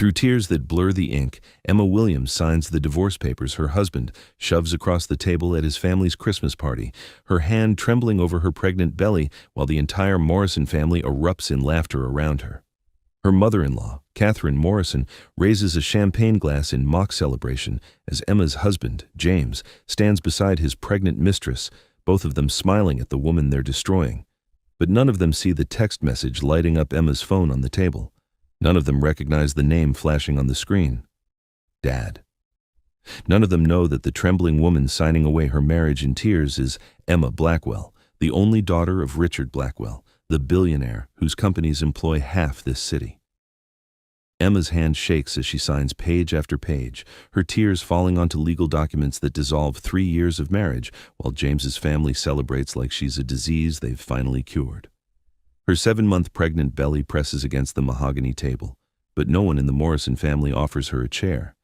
Through tears that blur the ink, Emma Williams signs the divorce papers her husband shoves across the table at his family's Christmas party, her hand trembling over her pregnant belly while the entire Morrison family erupts in laughter around her. Her mother-in-law, Catherine Morrison, raises a champagne glass in mock celebration as Emma's husband, James, stands beside his pregnant mistress, both of them smiling at the woman they're destroying. But none of them see the text message lighting up Emma's phone on the table. None of them recognize the name flashing on the screen. Dad. None of them know that the trembling woman signing away her marriage in tears is Emma Blackwell, the only daughter of Richard Blackwell, the billionaire whose companies employ half this city. Emma's hand shakes as she signs page after page, her tears falling onto legal documents that dissolve 3 years of marriage, while James's family celebrates like she's a disease they've finally cured. Her 7-month pregnant belly presses against the mahogany table, but no one in the Morrison family offers her a chair.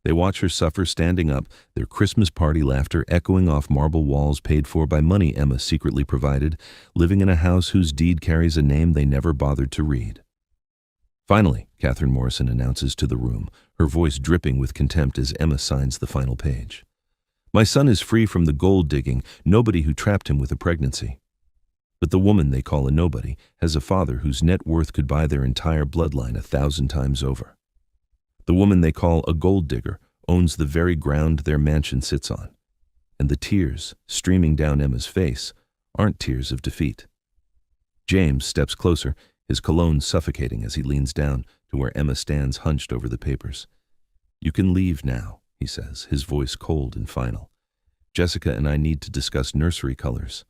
They watch her suffer standing up, their Christmas party laughter echoing off marble walls paid for by money Emma secretly provided, living in a house whose deed carries a name they never bothered to read. Finally, Catherine Morrison announces to the room, her voice dripping with contempt as Emma signs the final page. My son is free from the gold-digging nobody who trapped him with a pregnancy. But the woman they call a nobody has a father whose net worth could buy their entire bloodline 1,000 times over. The woman they call a gold digger owns the very ground their mansion sits on. And the tears streaming down Emma's face aren't tears of defeat. James steps closer, his cologne suffocating as he leans down to where Emma stands hunched over the papers. You can leave now, he says, his voice cold and final. Jessica and I need to discuss nursery colors.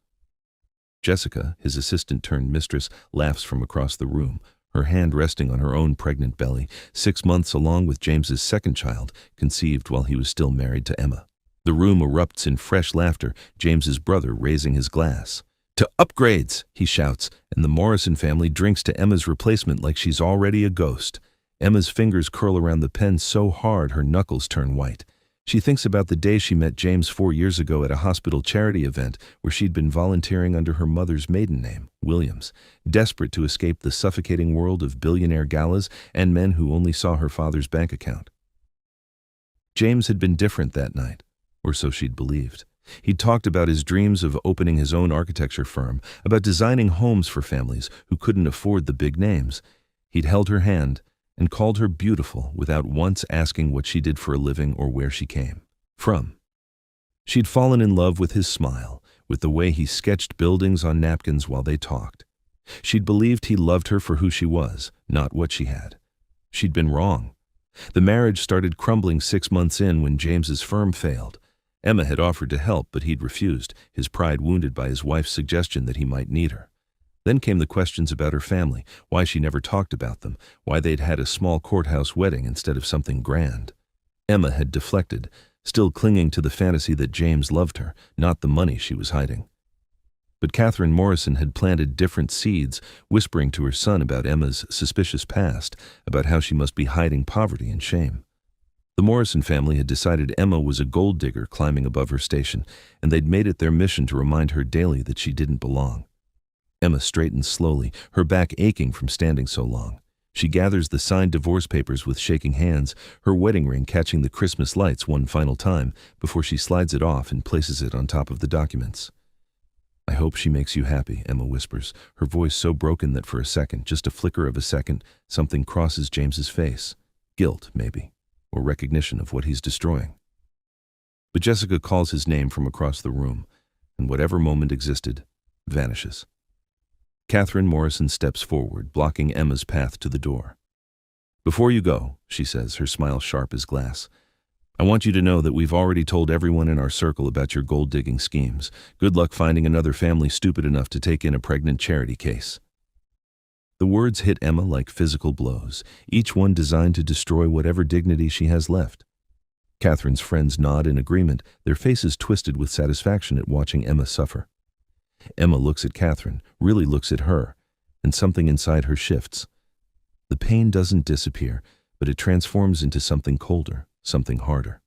Jessica, his assistant-turned-mistress, laughs from across the room, her hand resting on her own pregnant belly, 6 months along with James's second child, conceived while he was still married to Emma. The room erupts in fresh laughter, James's brother raising his glass. To upgrades, he shouts, and the Morrison family drinks to Emma's replacement like she's already a ghost. Emma's fingers curl around the pen so hard her knuckles turn white. She thinks about the day she met James 4 years ago at a hospital charity event where she'd been volunteering under her mother's maiden name, Williams, desperate to escape the suffocating world of billionaire galas and men who only saw her father's bank account. James had been different that night, or so she'd believed. He'd talked about his dreams of opening his own architecture firm, about designing homes for families who couldn't afford the big names. He'd held her hand and called her beautiful without once asking what she did for a living or where she came from. She'd fallen in love with his smile, with the way he sketched buildings on napkins while they talked. She'd believed he loved her for who she was, not what she had. She'd been wrong. The marriage started crumbling 6 months in when James's firm failed. Emma had offered to help, but he'd refused, his pride wounded by his wife's suggestion that he might need her. Then came the questions about her family, why she never talked about them, why they'd had a small courthouse wedding instead of something grand. Emma had deflected, still clinging to the fantasy that James loved her, not the money she was hiding. But Catherine Morrison had planted different seeds, whispering to her son about Emma's suspicious past, about how she must be hiding poverty and shame. The Morrison family had decided Emma was a gold digger climbing above her station, and they'd made it their mission to remind her daily that she didn't belong. Emma straightens slowly, her back aching from standing so long. She gathers the signed divorce papers with shaking hands, her wedding ring catching the Christmas lights one final time before she slides it off and places it on top of the documents. I hope she makes you happy, Emma whispers, her voice so broken that for a second, just a flicker of a second, something crosses James's face. Guilt, maybe, or recognition of what he's destroying. But Jessica calls his name from across the room, and whatever moment existed vanishes. Catherine Morrison steps forward, blocking Emma's path to the door. Before you go, she says, her smile sharp as glass, I want you to know that we've already told everyone in our circle about your gold-digging schemes. Good luck finding another family stupid enough to take in a pregnant charity case. The words hit Emma like physical blows, each one designed to destroy whatever dignity she has left. Catherine's friends nod in agreement, their faces twisted with satisfaction at watching Emma suffer. Emma looks at Catherine, really looks at her, and something inside her shifts. The pain doesn't disappear, but it transforms into something colder, something harder.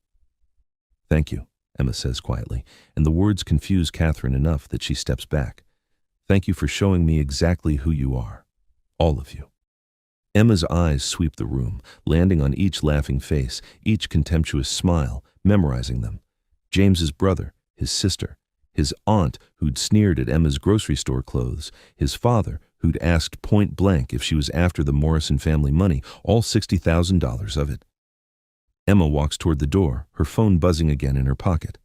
Thank you, Emma says quietly, and the words confuse Catherine enough that she steps back. Thank you for showing me exactly who you are. All of you. Emma's eyes sweep the room, landing on each laughing face, each contemptuous smile, memorizing them. James's brother, his sister, his aunt who'd sneered at Emma's grocery store clothes, his father who'd asked point blank if she was after the Morrison family money, all $60,000 of it. Emma walks toward the door, her phone buzzing again in her pocket.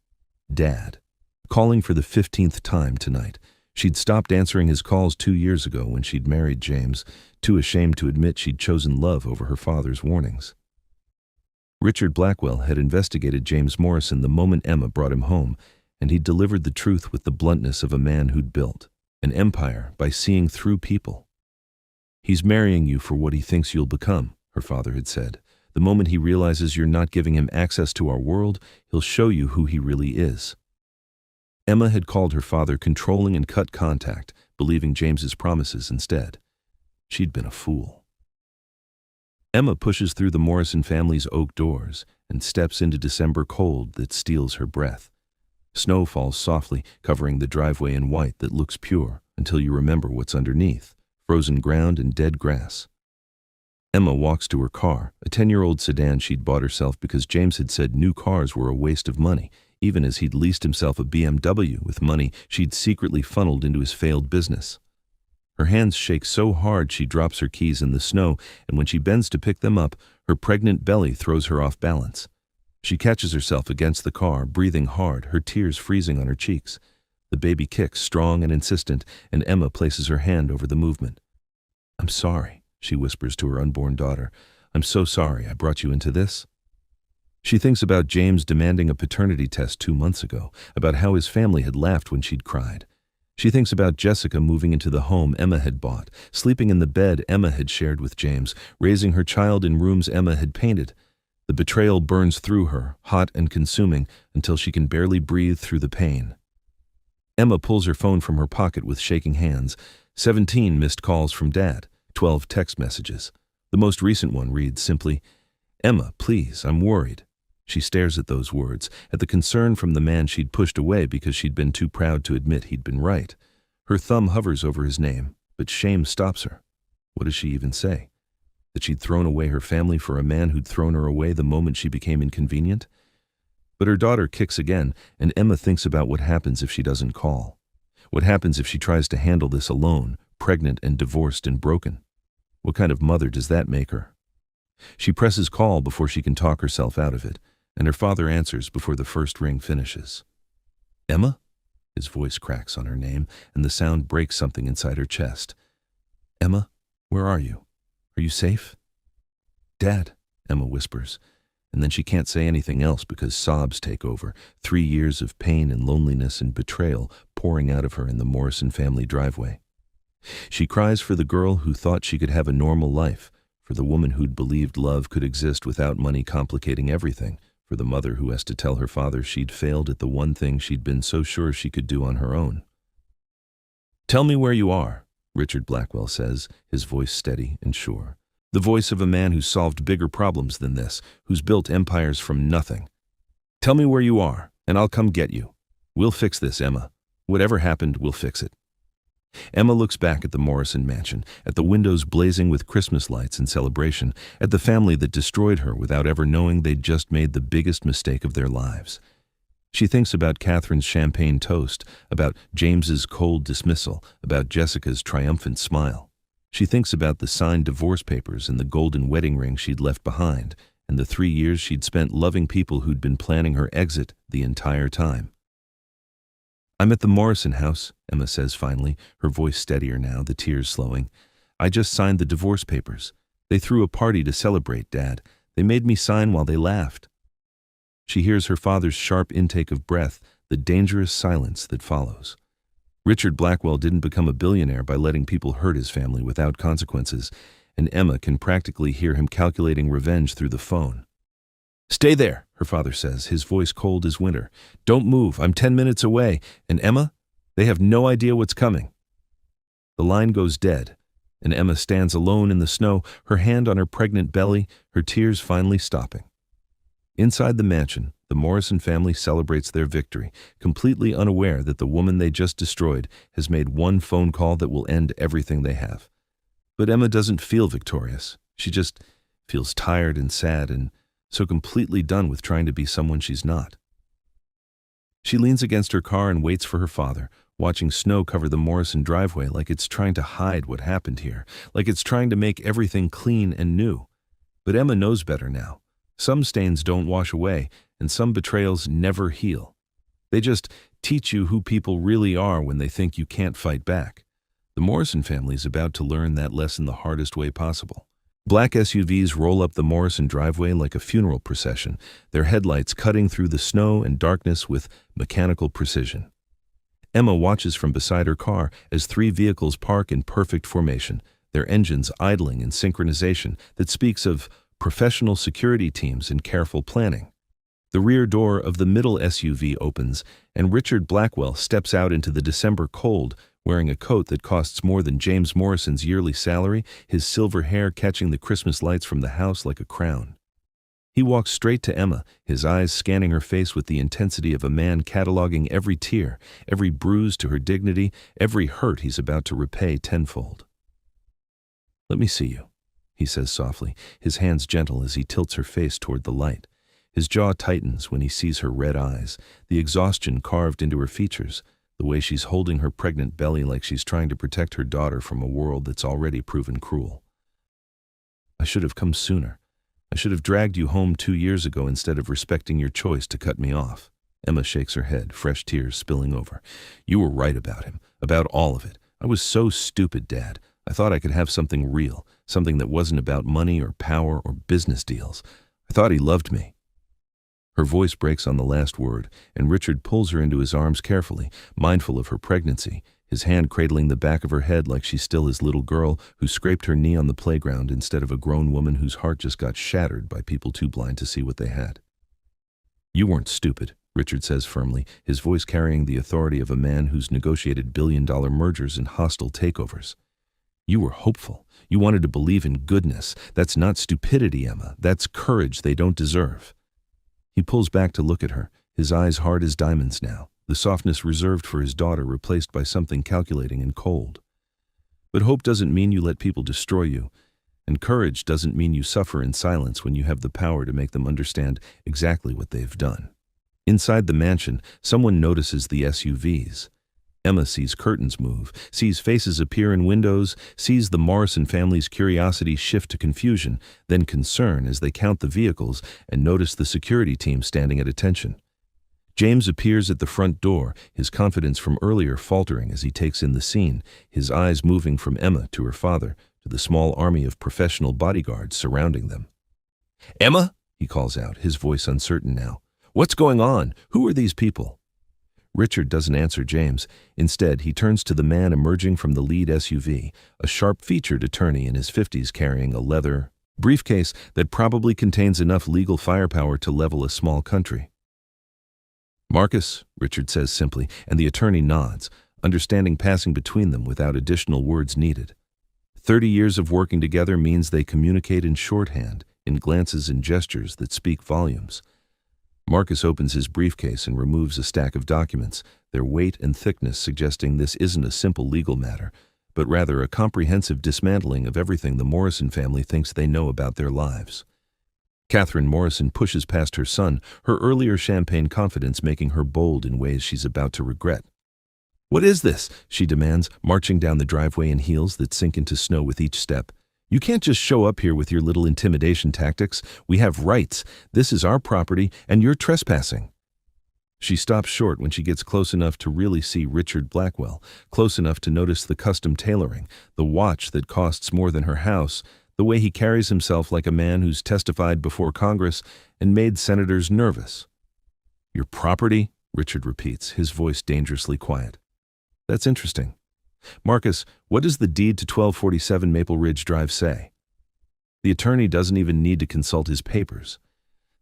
Dad. Calling for the 15th time tonight. She'd stopped answering his calls 2 years ago when she'd married James, too ashamed to admit she'd chosen love over her father's warnings. Richard Blackwell had investigated James Morrison the moment Emma brought him home, and he'd delivered the truth with the bluntness of a man who'd built an empire by seeing through people. He's marrying you for what he thinks you'll become, her father had said. The moment he realizes you're not giving him access to our world, he'll show you who he really is. Emma had called her father controlling and cut contact, believing James's promises instead. She'd been a fool. Emma pushes through the Morrison family's oak doors and steps into December cold that steals her breath. Snow falls softly, covering the driveway in white that looks pure until you remember what's underneath, frozen ground and dead grass. Emma walks to her car, a 10-year-old sedan she'd bought herself because James had said new cars were a waste of money, even as he'd leased himself a BMW with money she'd secretly funneled into his failed business. Her hands shake so hard she drops her keys in the snow, and when she bends to pick them up, her pregnant belly throws her off balance. She catches herself against the car, breathing hard, her tears freezing on her cheeks. The baby kicks, strong and insistent, and Emma places her hand over the movement. "I'm sorry," she whispers to her unborn daughter. "I'm so sorry I brought you into this." She thinks about James demanding a paternity test 2 months ago, about how his family had laughed when she'd cried. She thinks about Jessica moving into the home Emma had bought, sleeping in the bed Emma had shared with James, raising her child in rooms Emma had painted. The betrayal burns through her, hot and consuming, until she can barely breathe through the pain. Emma pulls her phone from her pocket with shaking hands. 17 missed calls from Dad, 12 text messages. The most recent one reads simply, "Emma, please, I'm worried." She stares at those words, at the concern from the man she'd pushed away because she'd been too proud to admit he'd been right. Her thumb hovers over his name, but shame stops her. What does she even say? That she'd thrown away her family for a man who'd thrown her away the moment she became inconvenient? But her daughter kicks again, and Emma thinks about what happens if she doesn't call. What happens if she tries to handle this alone, pregnant and divorced and broken? What kind of mother does that make her? She presses call before she can talk herself out of it, and her father answers before the first ring finishes. "Emma?" His voice cracks on her name, and the sound breaks something inside her chest. "Emma, where are you? Are you safe?" "Dad," Emma whispers, and then she can't say anything else because sobs take over, 3 years of pain and loneliness and betrayal pouring out of her in the Morrison family driveway. She cries for the girl who thought she could have a normal life, for the woman who'd believed love could exist without money complicating everything, for the mother who has to tell her father she'd failed at the one thing she'd been so sure she could do on her own. "Tell me where you are," Richard Blackwell says, his voice steady and sure. The voice of a man who's solved bigger problems than this, who's built empires from nothing. "Tell me where you are, and I'll come get you. We'll fix this, Emma. Whatever happened, we'll fix it." Emma looks back at the Morrison mansion, at the windows blazing with Christmas lights in celebration, at the family that destroyed her without ever knowing they'd just made the biggest mistake of their lives. She thinks about Catherine's champagne toast, about James's cold dismissal, about Jessica's triumphant smile. She thinks about the signed divorce papers and the golden wedding ring she'd left behind, and the 3 years she'd spent loving people who'd been planning her exit the entire time. "I'm at the Morrison house," Emma says finally, her voice steadier now, the tears slowing. "I just signed the divorce papers. They threw a party to celebrate, Dad. They made me sign while they laughed." She hears her father's sharp intake of breath, the dangerous silence that follows. Richard Blackwell didn't become a billionaire by letting people hurt his family without consequences, and Emma can practically hear him calculating revenge through the phone. "Stay there," her father says, his voice cold as winter. "Don't move, I'm 10 minutes away. And Emma, they have no idea what's coming." The line goes dead, and Emma stands alone in the snow, her hand on her pregnant belly, her tears finally stopping. Inside the mansion, the Morrison family celebrates their victory, completely unaware that the woman they just destroyed has made one phone call that will end everything they have. But Emma doesn't feel victorious. She just feels tired and sad and so completely done with trying to be someone she's not. She leans against her car and waits for her father, watching snow cover the Morrison driveway like it's trying to hide what happened here, like it's trying to make everything clean and new. But Emma knows better now. Some stains don't wash away, and some betrayals never heal. They just teach you who people really are when they think you can't fight back. The Morrison family is about to learn that lesson the hardest way possible. Black SUVs roll up the Morrison driveway like a funeral procession, their headlights cutting through the snow and darkness with mechanical precision. Emma watches from beside her car as 3 vehicles park in perfect formation, their engines idling in synchronization that speaks of professional security teams and careful planning. The rear door of the middle SUV opens, and Richard Blackwell steps out into the December cold, wearing a coat that costs more than James Morrison's yearly salary, his silver hair catching the Christmas lights from the house like a crown. He walks straight to Emma, his eyes scanning her face with the intensity of a man cataloging every tear, every bruise to her dignity, every hurt he's about to repay tenfold. "Let me see you," he says softly, his hands gentle as he tilts her face toward the light. His jaw tightens when he sees her red eyes, the exhaustion carved into her features, the way she's holding her pregnant belly like she's trying to protect her daughter from a world that's already proven cruel. "I should have come sooner. I should have dragged you home 2 years ago instead of respecting your choice to cut me off." Emma shakes her head, fresh tears spilling over. "You were right about him, about all of it. I was so stupid, Dad. I thought I could have something real, something that wasn't about money or power or business deals. I thought he loved me." Her voice breaks on the last word, and Richard pulls her into his arms carefully, mindful of her pregnancy, his hand cradling the back of her head like she's still his little girl who scraped her knee on the playground instead of a grown woman whose heart just got shattered by people too blind to see what they had. "You weren't stupid," Richard says firmly, his voice carrying the authority of a man who's negotiated billion-dollar mergers and hostile takeovers. "You were hopeful. You wanted to believe in goodness. That's not stupidity, Emma. That's courage they don't deserve." He pulls back to look at her, his eyes hard as diamonds now, the softness reserved for his daughter replaced by something calculating and cold. "But hope doesn't mean you let people destroy you, and courage doesn't mean you suffer in silence when you have the power to make them understand exactly what they've done." Inside the mansion, someone notices the SUVs. Emma sees curtains move, sees faces appear in windows, sees the Morrison family's curiosity shift to confusion, then concern as they count the vehicles and notice the security team standing at attention. James appears at the front door, his confidence from earlier faltering as he takes in the scene, his eyes moving from Emma to her father to the small army of professional bodyguards surrounding them. "Emma," he calls out, his voice uncertain now. "What's going on? Who are these people?" Richard doesn't answer James. Instead, he turns to the man emerging from the lead SUV, a sharp-featured attorney in his 50s carrying a leather briefcase that probably contains enough legal firepower to level a small country. "Marcus," Richard says simply, and the attorney nods, understanding passing between them without additional words needed. 30 years of working together means they communicate in shorthand, in glances and gestures that speak volumes. Marcus opens his briefcase and removes a stack of documents, their weight and thickness suggesting this isn't a simple legal matter, but rather a comprehensive dismantling of everything the Morrison family thinks they know about their lives. Catherine Morrison pushes past her son, her earlier champagne confidence making her bold in ways she's about to regret. "What is this?" she demands, marching down the driveway in heels that sink into snow with each step. "You can't just show up here with your little intimidation tactics. We have rights. This is our property, and you're trespassing." She stops short when she gets close enough to really see Richard Blackwell, close enough to notice the custom tailoring, the watch that costs more than her house, the way he carries himself like a man who's testified before Congress and made senators nervous. "Your property?" Richard repeats, his voice dangerously quiet. "That's interesting. Marcus, what does the deed to 1247 Maple Ridge Drive say?" The attorney doesn't even need to consult his papers.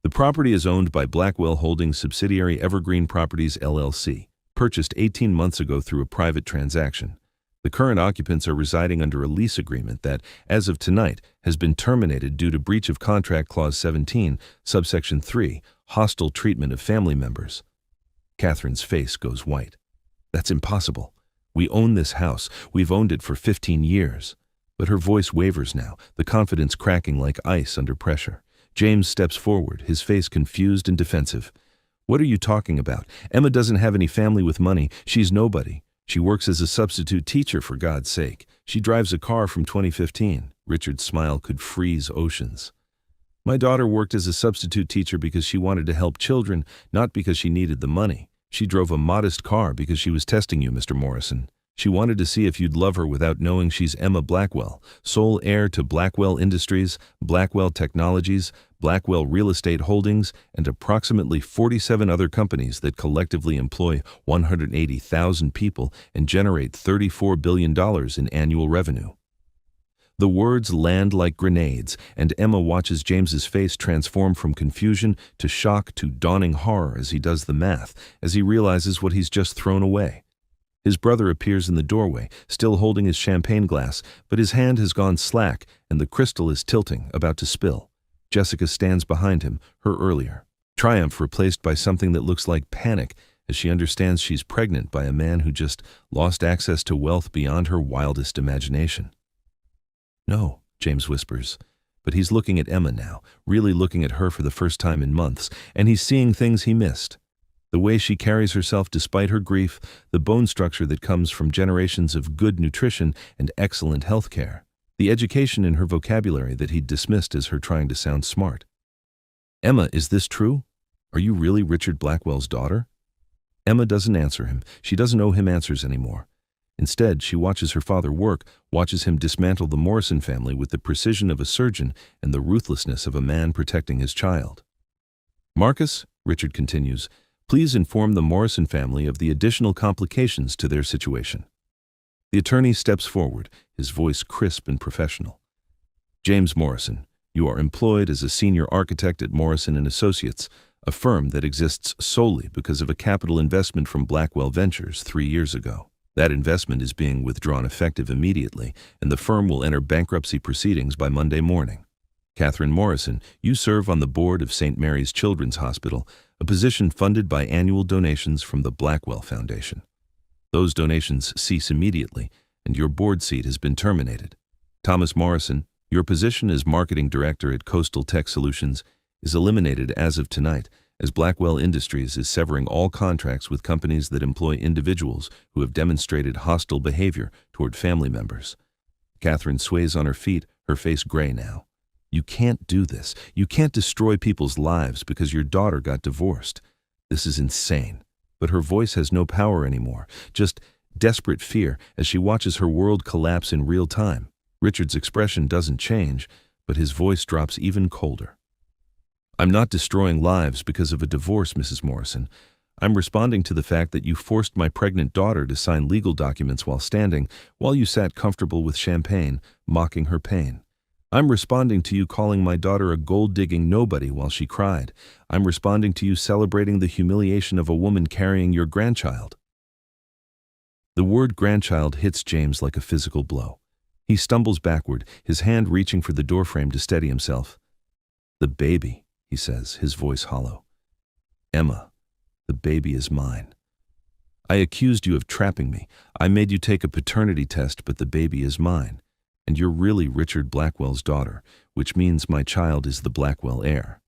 The property is owned by Blackwell Holdings subsidiary Evergreen Properties LLC, purchased 18 months ago through a private transaction. The current occupants are residing under a lease agreement that, as of tonight, has been terminated due to breach of contract clause 17, subsection 3, hostile treatment of family members. Catherine's face goes white. "That's impossible. We own this house. We've owned it for 15 years. But her voice wavers now, the confidence cracking like ice under pressure. James steps forward, his face confused and defensive. "What are you talking about? Emma doesn't have any family with money. She's nobody. She works as a substitute teacher, for God's sake. She drives a car from 2015. Richard's smile could freeze oceans. "My daughter worked as a substitute teacher because she wanted to help children, not because she needed the money. She drove a modest car because she was testing you, Mr. Morrison. She wanted to see if you'd love her without knowing she's Emma Blackwell, sole heir to Blackwell Industries, Blackwell Technologies, Blackwell Real Estate Holdings, and approximately 47 other companies that collectively employ 180,000 people and generate $34 billion in annual revenue." The words land like grenades, and Emma watches James's face transform from confusion to shock to dawning horror as he does the math, as he realizes what he's just thrown away. His brother appears in the doorway, still holding his champagne glass, but his hand has gone slack and the crystal is tilting, about to spill. Jessica stands behind him, her earlier triumph replaced by something that looks like panic as she understands she's pregnant by a man who just lost access to wealth beyond her wildest imagination. "No," James whispers, but he's looking at Emma now, really looking at her for the first time in months, and he's seeing things he missed. The way she carries herself despite her grief, the bone structure that comes from generations of good nutrition and excellent health care, the education in her vocabulary that he'd dismissed as her trying to sound smart. "Emma, is this true? Are you really Richard Blackwell's daughter?" Emma doesn't answer him. She doesn't owe him answers anymore. Instead, she watches her father work, watches him dismantle the Morrison family with the precision of a surgeon and the ruthlessness of a man protecting his child. "Marcus," Richard continues, "please inform the Morrison family of the additional complications to their situation." The attorney steps forward, his voice crisp and professional. "James Morrison, you are employed as a senior architect at Morrison & Associates, a firm that exists solely because of a capital investment from Blackwell Ventures 3 years ago. That investment is being withdrawn effective immediately, and the firm will enter bankruptcy proceedings by Monday morning. Catherine Morrison, you serve on the board of St. Mary's Children's Hospital, a position funded by annual donations from the Blackwell Foundation. Those donations cease immediately, and your board seat has been terminated. Thomas Morrison, your position as marketing director at Coastal Tech Solutions is eliminated as of tonight, as Blackwell Industries is severing all contracts with companies that employ individuals who have demonstrated hostile behavior toward family members." Catherine sways on her feet, her face gray now. "You can't do this. You can't destroy people's lives because your daughter got divorced. This is insane." But her voice has no power anymore, just desperate fear as she watches her world collapse in real time. Richard's expression doesn't change, but his voice drops even colder. "I'm not destroying lives because of a divorce, Mrs. Morrison. I'm responding to the fact that you forced my pregnant daughter to sign legal documents while you sat comfortable with champagne, mocking her pain. I'm responding to you calling my daughter a gold-digging nobody while she cried. I'm responding to you celebrating the humiliation of a woman carrying your grandchild." The word grandchild hits James like a physical blow. He stumbles backward, his hand reaching for the doorframe to steady himself. "The baby," he says, his voice hollow. "Emma, the baby is mine. I accused you of trapping me. I made you take a paternity test, but the baby is mine. And you're really Richard Blackwell's daughter, which means my child is the Blackwell heir."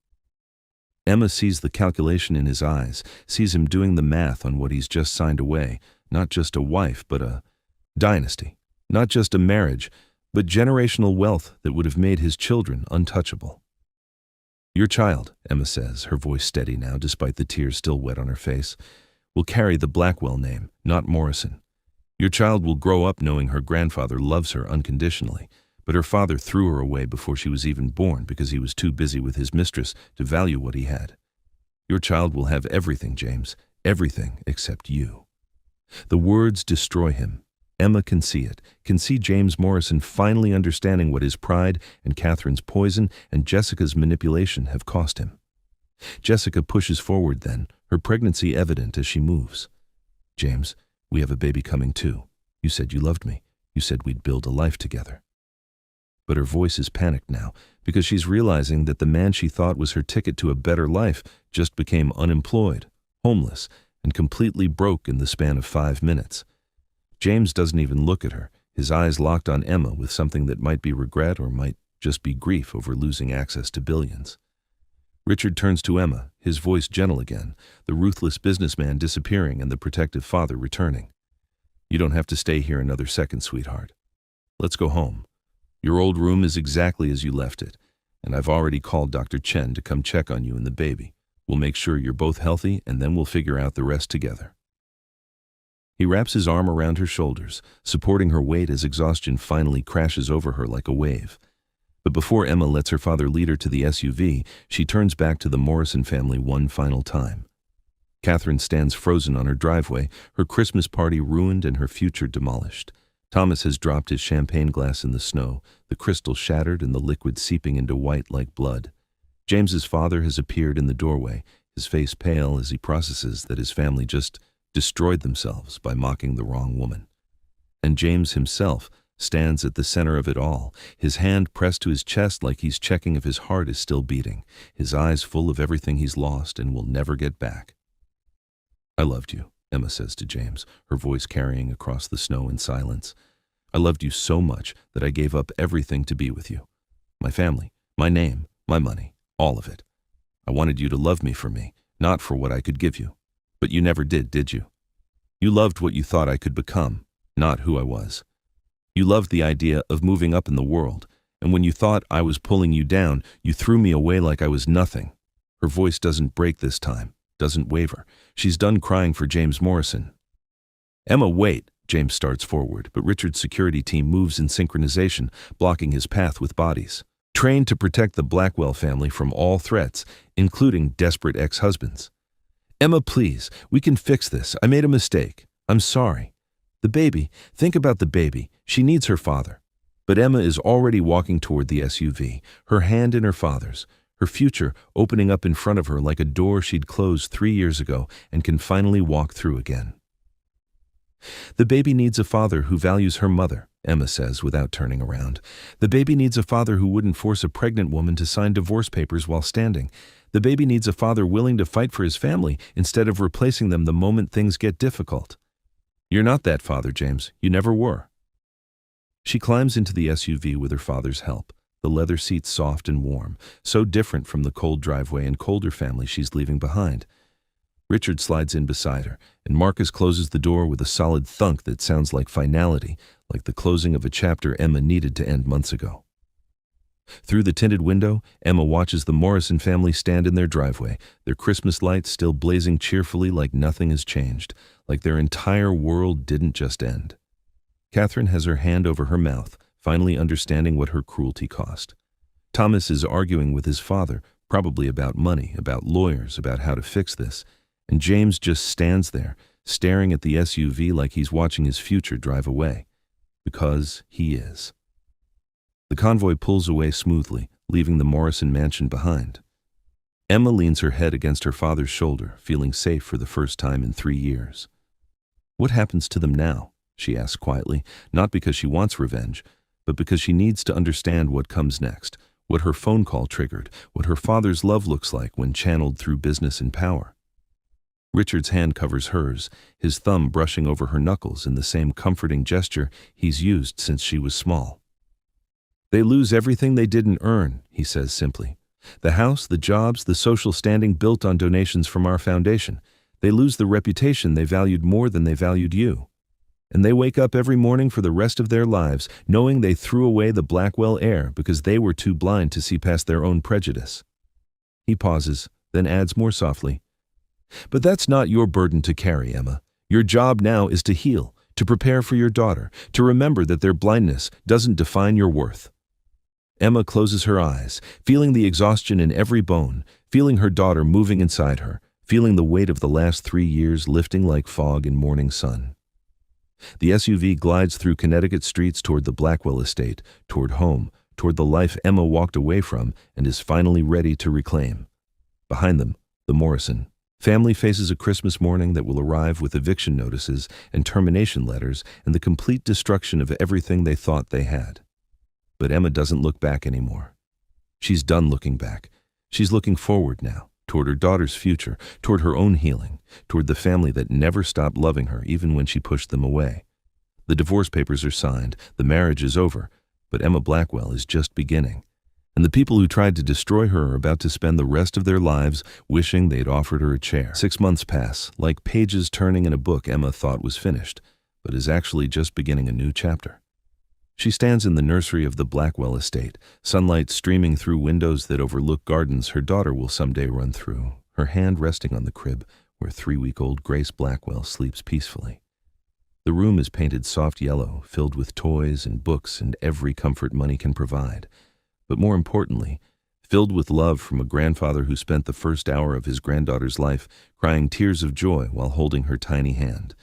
Emma sees the calculation in his eyes, sees him doing the math on what he's just signed away, not just a wife, but a dynasty, not just a marriage, but generational wealth that would have made his children untouchable. "Your child," Emma says, her voice steady now despite the tears still wet on her face, "will carry the Blackwell name, not Morrison. Your child will grow up knowing her grandfather loves her unconditionally, but her father threw her away before she was even born because he was too busy with his mistress to value what he had. Your child will have everything, James, everything except you." The words destroy him. Emma can see it, can see James Morrison finally understanding what his pride and Catherine's poison and Jessica's manipulation have cost him. Jessica pushes forward then, her pregnancy evident as she moves. "James, we have a baby coming too. You said you loved me. You said we'd build a life together." But her voice is panicked now, because she's realizing that the man she thought was her ticket to a better life just became unemployed, homeless, and completely broke in the span of 5 minutes. James doesn't even look at her, his eyes locked on Emma with something that might be regret or might just be grief over losing access to billions. Richard turns to Emma, his voice gentle again, the ruthless businessman disappearing and the protective father returning. "You don't have to stay here another second, sweetheart. Let's go home. Your old room is exactly as you left it, and I've already called Dr. Chen to come check on you and the baby. We'll make sure you're both healthy, and then we'll figure out the rest together." He wraps his arm around her shoulders, supporting her weight as exhaustion finally crashes over her like a wave. But before Emma lets her father lead her to the SUV, she turns back to the Morrison family one final time. Catherine stands frozen on her driveway, her Christmas party ruined and her future demolished. Thomas has dropped his champagne glass in the snow, the crystal shattered and the liquid seeping into white like blood. James's father has appeared in the doorway, his face pale as he processes that his family just destroyed themselves by mocking the wrong woman. And James himself stands at the center of it all, his hand pressed to his chest like he's checking if his heart is still beating, his eyes full of everything he's lost and will never get back. "I loved you," Emma says to James, her voice carrying across the snow in silence. "I loved you so much that I gave up everything to be with you. My family, my name, my money, all of it. I wanted you to love me for me, not for what I could give you. But you never did you? You loved what you thought I could become, not who I was. You loved the idea of moving up in the world, and when you thought I was pulling you down, you threw me away like I was nothing." Her voice doesn't break this time, doesn't waver. She's done crying for James Morrison. "Emma, wait," James starts forward, but Richard's security team moves in synchronization, blocking his path with bodies. Trained to protect the Blackwell family from all threats, including desperate ex-husbands. "Emma, please, we can fix this. I made a mistake. I'm sorry. The baby, think about the baby. She needs her father." But Emma is already walking toward the SUV, her hand in her father's, her future opening up in front of her like a door she'd closed 3 years ago and can finally walk through again. "The baby needs a father who values her mother," Emma says without turning around. "The baby needs a father who wouldn't force a pregnant woman to sign divorce papers while standing. The baby needs a father willing to fight for his family instead of replacing them the moment things get difficult. You're not that father, James. You never were." She climbs into the SUV with her father's help, the leather seats soft and warm, so different from the cold driveway and colder family she's leaving behind. Richard slides in beside her, and Marcus closes the door with a solid thunk that sounds like finality, like the closing of a chapter Emma needed to end months ago. Through the tinted window, Emma watches the Morrison family stand in their driveway, their Christmas lights still blazing cheerfully like nothing has changed, like their entire world didn't just end. Catherine has her hand over her mouth, finally understanding what her cruelty cost. Thomas is arguing with his father, probably about money, about lawyers, about how to fix this, and James just stands there, staring at the SUV like he's watching his future drive away. Because he is. The convoy pulls away smoothly, leaving the Morrison mansion behind. Emma leans her head against her father's shoulder, feeling safe for the first time in 3 years. "What happens to them now?" she asks quietly, not because she wants revenge, but because she needs to understand what comes next, what her phone call triggered, what her father's love looks like when channeled through business and power. Richard's hand covers hers, his thumb brushing over her knuckles in the same comforting gesture he's used since she was small. "They lose everything they didn't earn," he says simply. "The house, the jobs, the social standing built on donations from our foundation. They lose the reputation they valued more than they valued you. And they wake up every morning for the rest of their lives knowing they threw away the Blackwell heir because they were too blind to see past their own prejudice." He pauses, then adds more softly, "But that's not your burden to carry, Emma. Your job now is to heal, to prepare for your daughter, to remember that their blindness doesn't define your worth." Emma closes her eyes, feeling the exhaustion in every bone, feeling her daughter moving inside her, feeling the weight of the last 3 years lifting like fog in morning sun. The SUV glides through Connecticut streets toward the Blackwell estate, toward home, toward the life Emma walked away from and is finally ready to reclaim. Behind them, the Morrison family faces a Christmas morning that will arrive with eviction notices and termination letters and the complete destruction of everything they thought they had. But Emma doesn't look back anymore. She's done looking back. She's looking forward now, toward her daughter's future, toward her own healing, toward the family that never stopped loving her even when she pushed them away. The divorce papers are signed, the marriage is over, but Emma Blackwell is just beginning. And the people who tried to destroy her are about to spend the rest of their lives wishing they'd offered her a chair. 6 months pass, like pages turning in a book Emma thought was finished, but is actually just beginning a new chapter. She stands in the nursery of the Blackwell estate, sunlight streaming through windows that overlook gardens her daughter will someday run through, her hand resting on the crib where 3-week-old Grace Blackwell sleeps peacefully. The room is painted soft yellow, filled with toys and books and every comfort money can provide. But more importantly, filled with love from a grandfather who spent the first hour of his granddaughter's life crying tears of joy while holding her tiny hand.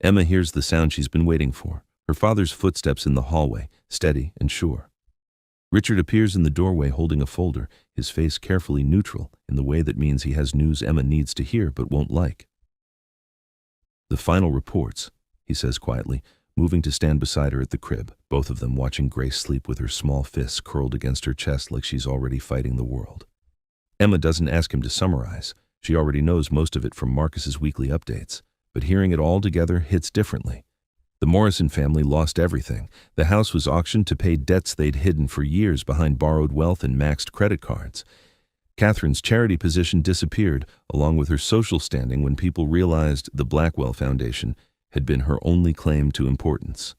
Emma hears the sound she's been waiting for, her father's footsteps in the hallway, steady and sure. Richard appears in the doorway holding a folder, his face carefully neutral in the way that means he has news Emma needs to hear but won't like. "The final reports," he says quietly, moving to stand beside her at the crib, both of them watching Grace sleep with her small fists curled against her chest like she's already fighting the world. Emma doesn't ask him to summarize. She already knows most of it from Marcus's weekly updates, but hearing it all together hits differently. The Morrison family lost everything. The house was auctioned to pay debts they'd hidden for years behind borrowed wealth and maxed credit cards. Catherine's charity position disappeared, along with her social standing when people realized the Blackwell Foundation had been her only claim to importance.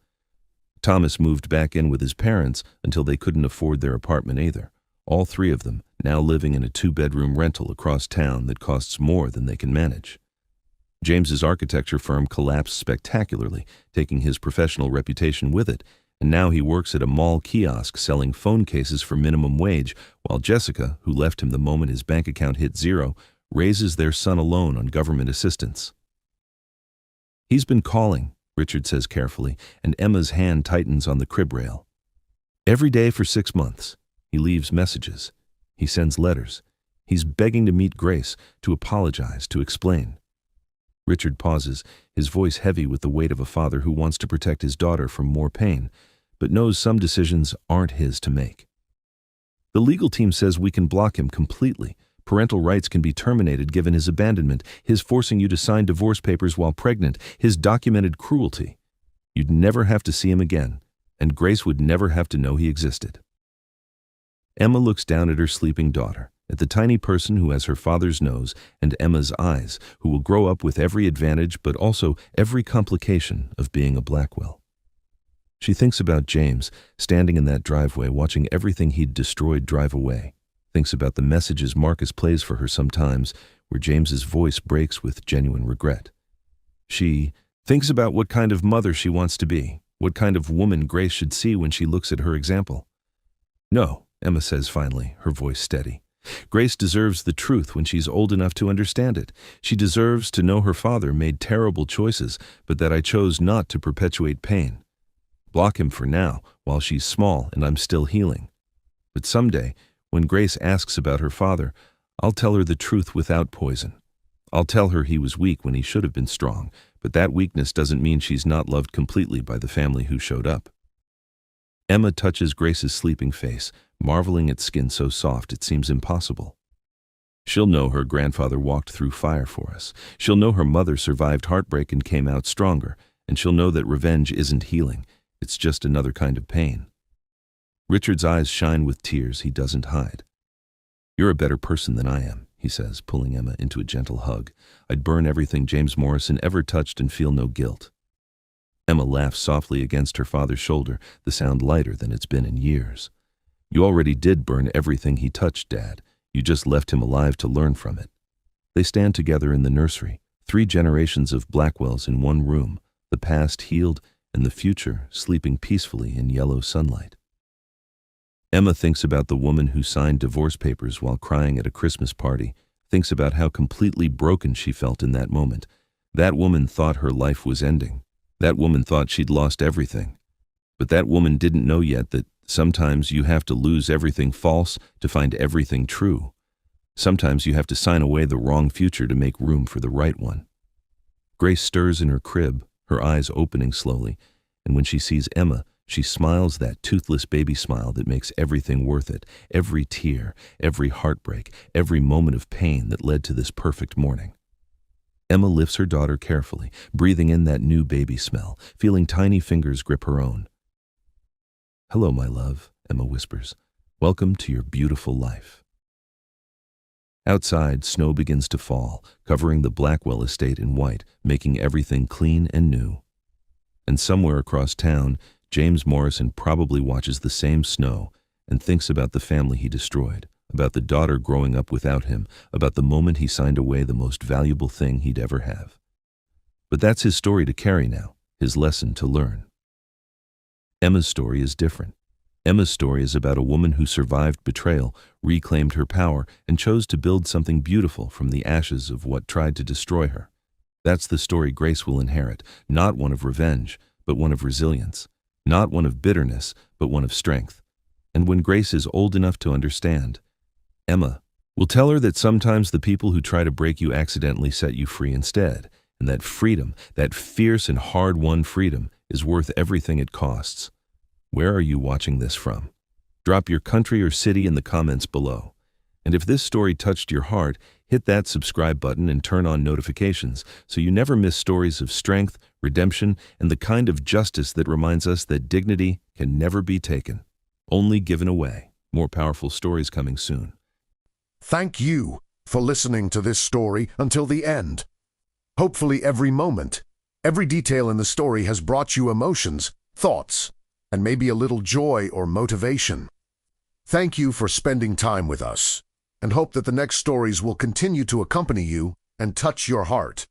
Thomas moved back in with his parents until they couldn't afford their apartment either. All 3 of them now living in a 2-bedroom rental across town that costs more than they can manage. James's architecture firm collapsed spectacularly, taking his professional reputation with it, and now he works at a mall kiosk selling phone cases for minimum wage, while Jessica, who left him the moment his bank account hit zero, raises their son alone on government assistance. "He's been calling," Richard says carefully, and Emma's hand tightens on the crib rail. "Every day for 6 months. He leaves messages. He sends letters. He's begging to meet Grace, to apologize, to explain." Richard pauses, his voice heavy with the weight of a father who wants to protect his daughter from more pain, but knows some decisions aren't his to make. "The legal team says we can block him completely. Parental rights can be terminated given his abandonment, his forcing you to sign divorce papers while pregnant, his documented cruelty. You'd never have to see him again, and Grace would never have to know he existed." Emma looks down at her sleeping daughter, at the tiny person who has her father's nose and Emma's eyes, who will grow up with every advantage but also every complication of being a Blackwell. She thinks about James, standing in that driveway watching everything he'd destroyed drive away. Thinks about the messages Marcus plays for her sometimes, where James's voice breaks with genuine regret. She thinks about what kind of mother she wants to be, what kind of woman Grace should see when she looks at her example. "No," Emma says finally, her voice steady. "Grace deserves the truth when she's old enough to understand it. She deserves to know her father made terrible choices, but that I chose not to perpetuate pain. Block him for now, while she's small and I'm still healing. But someday, when Grace asks about her father, I'll tell her the truth without poison. I'll tell her he was weak when he should have been strong, but that weakness doesn't mean she's not loved completely by the family who showed up." Emma touches Grace's sleeping face, marveling at skin so soft it seems impossible. She'll know her grandfather walked through fire for us. She'll know her mother survived heartbreak and came out stronger, and she'll know that revenge isn't healing. It's just another kind of pain. Richard's eyes shine with tears he doesn't hide. "You're a better person than I am," he says, pulling Emma into a gentle hug. "I'd burn everything James Morrison ever touched and feel no guilt." Emma laughs softly against her father's shoulder, the sound lighter than it's been in years. "You already did burn everything he touched, Dad. You just left him alive to learn from it." They stand together in the nursery, 3 generations of Blackwells in one room, the past healed and the future sleeping peacefully in yellow sunlight. Emma thinks about the woman who signed divorce papers while crying at a Christmas party, thinks about how completely broken she felt in that moment. That woman thought her life was ending. That woman thought she'd lost everything. But that woman didn't know yet that sometimes you have to lose everything false to find everything true. Sometimes you have to sign away the wrong future to make room for the right one. Grace stirs in her crib, her eyes opening slowly, and when she sees Emma, she smiles that toothless baby smile that makes everything worth it, every tear, every heartbreak, every moment of pain that led to this perfect morning. Emma lifts her daughter carefully, breathing in that new baby smell, feeling tiny fingers grip her own. "Hello, my love," Emma whispers. "Welcome to your beautiful life." Outside, snow begins to fall, covering the Blackwell estate in white, making everything clean and new. And somewhere across town, James Morrison probably watches the same snow and thinks about the family he destroyed, about the daughter growing up without him, about the moment he signed away the most valuable thing he'd ever have. But that's his story to carry now, his lesson to learn. Emma's story is different. Emma's story is about a woman who survived betrayal, reclaimed her power, and chose to build something beautiful from the ashes of what tried to destroy her. That's the story Grace will inherit, not one of revenge, but one of resilience, not one of bitterness, but one of strength. And when Grace is old enough to understand, Emma will tell her that sometimes the people who try to break you accidentally set you free instead, and that freedom, that fierce and hard-won freedom, is worth everything it costs. Where are you watching this from? Drop your country or city in the comments below. And if this story touched your heart, hit that subscribe button and turn on notifications so you never miss stories of strength, redemption, and the kind of justice that reminds us that dignity can never be taken, only given away. More powerful stories coming soon. Thank you for listening to this story until the end. Hopefully every moment, every detail in the story has brought you emotions, thoughts, and maybe a little joy or motivation. Thank you for spending time with us, and hope that the next stories will continue to accompany you and touch your heart.